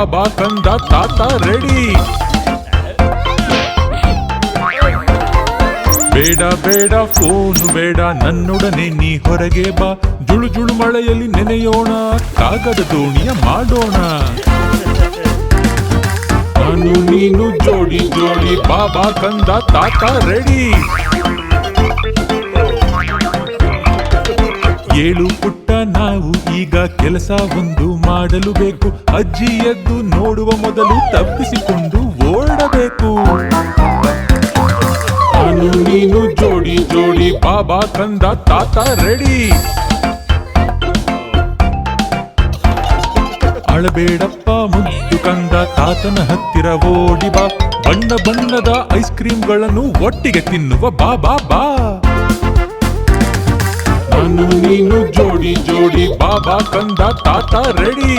ಬಾಬಾ ಕಂದ ತಾತ ರೆಡಿ. ಬೇಡ ಬೇಡ ಫೋನು ಬೇಡ, ನನ್ನೊಡನೆ ನೀ ಹೊರಗೆ ಬಾ. ಜುಳು ಜುಳು ಮಳೆಯಲ್ಲಿ ನೆನೆಯೋಣ, ಕಾಗದ ದೋಣಿಯ ಮಾಡೋಣ. ನಾನು ನೀನು ಜೋಡಿ ಜೋಡಿ, ಬಾಬಾ ಕಂದ ತಾತ ರೆಡಿ. ಏಳು ಪುಟ್ಟ ನಾವು ಈಗ ಕೆಲಸ ಒಂದು ಮಾಡಲು ಬೇಕು. ಅಜ್ಜಿ ಎದ್ದು ನೋಡುವ ಮೊದಲು ತಪ್ಪಿಸಿಕೊಂಡು ಓಡಬೇಕು. ನಾನು ನೀನು ಜೋಡಿ ಜೋಡಿ, ಬಾಬಾ ಕಂದ ತಾತ ರೆಡಿ. ಅಳಬೇಡಪ್ಪ ಮುದ್ದು ಕಂದ, ತಾತನ ಹತ್ತಿರ ಓಡಿ ಬಾ. ಬಣ್ಣ ಬಣ್ಣದ ಐಸ್ ಕ್ರೀಮ್ಗಳನ್ನು ಒಟ್ಟಿಗೆ ತಿನ್ನುವ ಬಾಬಾ ಬಾ. ನಾನು ನೀನು ಜೋಡಿ ಜೋಡಿ, ಬಾಬಾ ಕಂದ ತಾತ ರೆಡಿ.